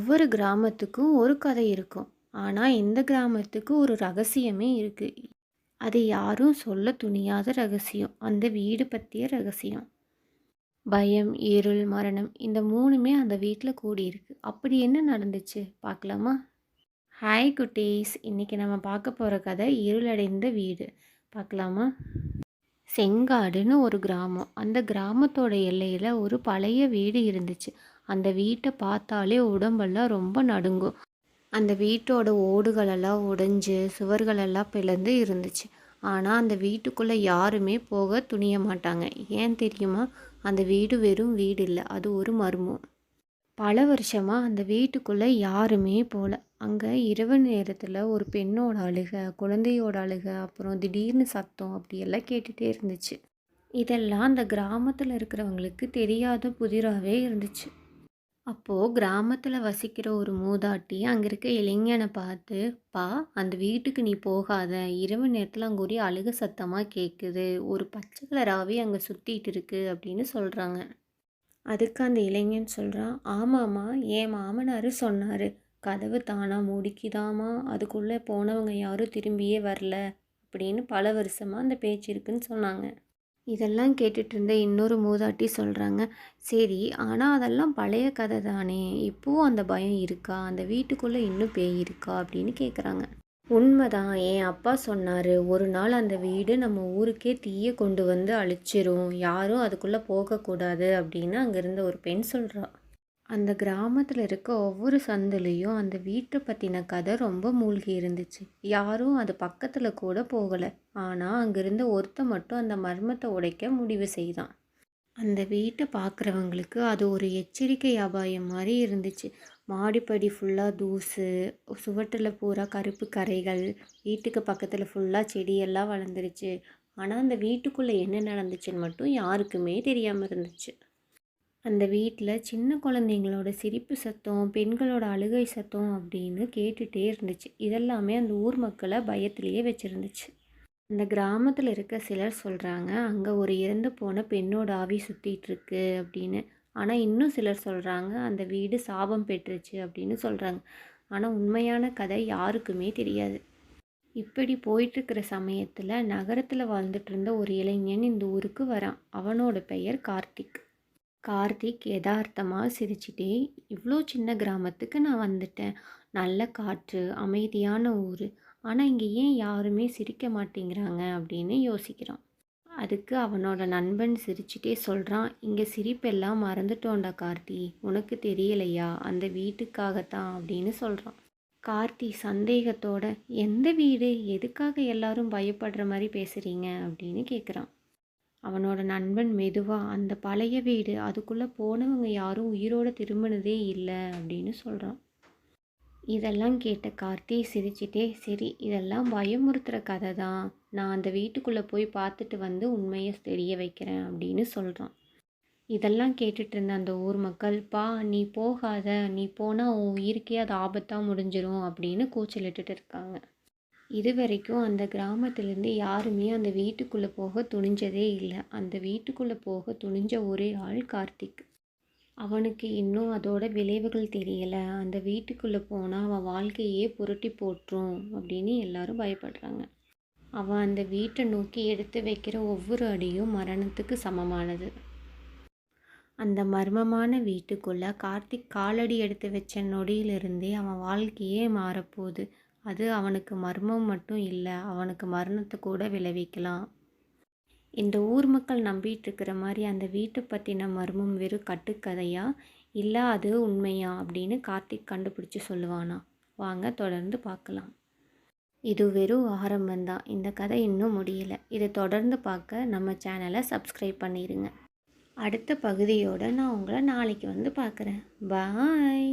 ஒவ்வொரு கிராமத்துக்கும் ஒரு கதை இருக்கும். ஆனா, இந்த கிராமத்துக்கு ஒரு ரகசியமே இருக்கு. அது யாரும் சொல்ல துணியாத ரகசியம். அந்த வீடு பத்திய ரகசியம். பயம், இருள், மரணம் இந்த 3மே அந்த வீட்ல கூடியிருக்கு. அப்படி என்ன நடந்துச்சு பார்க்கலாமா? ஹாய் குட்டீஸ்! இன்னைக்கு நம்ம பார்க்க போற கதை இருளடைந்த வீடு. பார்க்கலாமா? செங்காடுன்னு ஒரு கிராமம். அந்த கிராமத்தோட எல்லையில ஒரு பழைய வீடு இருந்துச்சு. அந்த வீட்டை பார்த்தாலே உடம்பெல்லாம் ரொம்ப நடுங்கும். அந்த வீட்டோட ஓடுகளெல்லாம் உடைஞ்சு சுவர்களெல்லாம் பிளந்து இருந்துச்சு. ஆனால் அந்த வீட்டுக்குள்ளே யாருமே போக துணிய மாட்டாங்க. ஏன் தெரியுமா? அந்த வீடு வெறும் வீடு இல்லை, அது ஒரு மர்மம். பல வருஷமாக அந்த வீட்டுக்குள்ளே யாருமே போகல. அங்கே இரவு நேரத்தில் ஒரு பெண்ணோட அழுகை, குழந்தையோட அழுகை, அப்புறம் திடீர்னு சத்தம் அப்படியெல்லாம் கேட்டுகிட்டே இருந்துச்சு. இதெல்லாம் அந்த கிராமத்தில் இருக்கிறவங்களுக்கு தெரியாத புதிராகவே இருந்துச்சு. அப்போது கிராமத்தில் வசிக்கிற ஒரு மூதாட்டி அங்கே இருக்க இளைஞனை பார்த்து, "பா, அந்த வீட்டுக்கு நீ போகாத, இரவு நேரத்தில் அங்கே ஒரே அழுக சத்தமாக கேட்குது, ஒரு பச்சை கலர் ஆவி அங்கே சுற்றிட்டு இருக்கு" அப்படின்னு சொல்கிறாங்க. அதுக்கு அந்த இளைஞன் சொல்கிறான், "ஆமாம்மா, என் மாமனார் சொன்னார், கதவு தானாக மூடிக்குதாமா, அதுக்குள்ளே போனவங்க யாரும் திரும்பியே வரல அப்படின்னு பல வருஷமாக அந்த பேச்சு இருக்குன்னு சொன்னாங்க." இதெல்லாம் கேட்டுட்டு இருந்த இன்னொரு மூதாட்டி சொல்கிறாங்க, "சரி, ஆனால் அதெல்லாம் பழைய கதை தானே, இப்போவும் அந்த பயம் இருக்கா, அந்த வீட்டுக்குள்ளே இன்னும் பேய் இருக்கா அப்படின்னு கேட்குறாங்க." "உண்மைதான், என் அப்பா சொன்னார், ஒரு நாள் அந்த வீடு நம்ம ஊருக்கே தீயை கொண்டு வந்து அழிச்சிரும், யாரும் அதுக்குள்ளே போகக்கூடாது" அப்படின்னு அங்கேருந்த ஒரு பெண் சொல்கிறா. அந்த கிராமத்தில் இருக்க ஒவ்வொரு சந்துலேயும் அந்த வீட்டை பற்றின கதை ரொம்ப மூழ்கி இருந்துச்சு. யாரும் அது பக்கத்தில் கூட போகலை. ஆனால் அங்கிருந்த ஒருத்த மட்டும் அந்த மர்மத்தை உடைக்க முடிவு செய்தான். அந்த வீட்டை பார்க்குறவங்களுக்கு அது ஒரு எச்சரிக்கை அபாயம் மாதிரி இருந்துச்சு. மாடிப்படி ஃபுல்லாக தூசு, சுவற்றில் பூரா கருப்பு கரைகள், வீட்டுக்கு பக்கத்தில் ஃபுல்லாக செடியெல்லாம் வளர்ந்துருச்சு. ஆனால் அந்த வீட்டுக்குள்ளே என்ன நடந்துச்சுன்னு மட்டும் யாருக்குமே தெரியாமல் இருந்துச்சு. அந்த வீட்டில் சின்ன குழந்தைங்களோட சிரிப்பு சத்தம், பெண்களோட அழுகை சத்தம் அப்படின்னு கேட்டுகிட்டே இருந்துச்சு. இதெல்லாமே அந்த ஊர் மக்களை பயத்திலேயே வச்சுருந்துச்சு. அந்த கிராமத்தில் இருக்க சிலர் சொல்கிறாங்க, அங்கே ஒரு இறந்து போன பெண்ணோட ஆவி சுற்றிட்டுருக்கு அப்படின்னு. ஆனால் இன்னும் சிலர் சொல்கிறாங்க, அந்த வீடு சாபம் பெற்றுச்சு அப்படின்னு சொல்கிறாங்க. ஆனால் உண்மையான கதை யாருக்குமே தெரியாது. இப்படி போயிட்டுருக்கிற சமயத்தில் நகரத்தில் வாழ்ந்துட்டு இருந்த ஒரு இளைஞன் இந்த ஊருக்கு வரான். அவனோட பெயர் கார்த்திக். கார்த்திக் யதார்த்தமாக சிரிச்சிட்டே, "இவ்வளோ சின்ன கிராமத்துக்கு நான் வந்துட்டேன். நல்ல காற்று, அமைதியான ஊர். ஆனால் இங்கே ஏன் யாருமே சிரிக்க மாட்டேங்கிறாங்க அப்படின்னு யோசிக்கிறான். அதுக்கு அவனோட நண்பன் சிரிச்சிட்டே சொல்கிறான், "இங்கே சிரிப்பெல்லாம் மறந்துட்டோண்டா கார்த்தி, உனக்கு தெரியலையா, அந்த வீட்டுக்காகத்தான்" அப்படின்னு சொல்கிறான். கார்த்தி சந்தேகத்தோட, "எந்த வீடு, எதுக்காக எல்லாரும் பயப்படுற மாதிரி பேசுகிறீங்க" அப்படின்னு கேட்குறான். அவனோட நண்பன் மெதுவா, "அந்த பழைய வீடு, அதுக்குள்ளே போனவங்க யாரும் உயிரோடு திரும்பினதே இல்லை" அப்படின்னு சொல்கிறான். இதெல்லாம் கேட்ட கார்த்தி சிரிச்சிட்டே, "சரி, இதெல்லாம் பயமுறுத்துகிற கதை தான், நான் அந்த வீட்டுக்குள்ளே போய் பார்த்துட்டு வந்து உண்மையை தெரிய வைக்கிறேன்" அப்படின்னு சொல்கிறான். இதெல்லாம் கேட்டுட்டு இருந்த அந்த ஊர் மக்கள், "பா, நீ போகாத, நீ போனால் உன் உயிருக்கே அது ஆபத்தாக முடிஞ்சிரும்" அப்படின்னு கூச்சலிட்டுட்டு இருக்காங்க. இதுவரைக்கும் அந்த கிராமத்திலேருந்து யாருமே அந்த வீட்டுக்குள்ளே போக துணிஞ்சதே இல்லை. அந்த வீட்டுக்குள்ளே போக துணிஞ்ச ஒரே ஆள் கார்த்திக். அவனுக்கு இன்னும் அதோட விளைவுகள் தெரியலை. அந்த வீட்டுக்குள்ளே போனால் அவன் வாழ்க்கையே புரட்டி போட்டுரும் அப்படின்னு எல்லாரும் பயப்படுறாங்க. அவன் அந்த வீட்டை நோக்கி எடுத்து வைக்கிற ஒவ்வொரு அடியும் மரணத்துக்கு சமமானது. அந்த மர்மமான வீட்டுக்குள்ளே கார்த்திக் காலடி எடுத்து வச்ச நொடியிலிருந்தே அவன் வாழ்க்கையே மாறப்போகுது. அது அவனுக்கு மர்மம் மட்டும் இல்லை, அவனுக்கு மரணத்தை கூட விளைவிக்கலாம். இந்த ஊர் மக்கள் நம்பிட்டு இருக்கிற மாதிரி அந்த வீட்டை பற்றின மர்மம் வெறும் கட்டுக்கதையா, இல்லை அது உண்மையா அப்படின்னு கார்த்திக் கண்டுபிடிச்சி சொல்லுவானா? வாங்க தொடர்ந்து பார்க்கலாம். இது வெறும் ஆரம்பம்தான். இந்த கதை இன்னும் முடியலை. இதை தொடர்ந்து பார்க்க நம்ம சேனலை சப்ஸ்கிரைப் பண்ணிடுங்க. அடுத்த பகுதியோடு நான் உங்களை நாளைக்கு வந்து பார்க்குறேன். பாய்.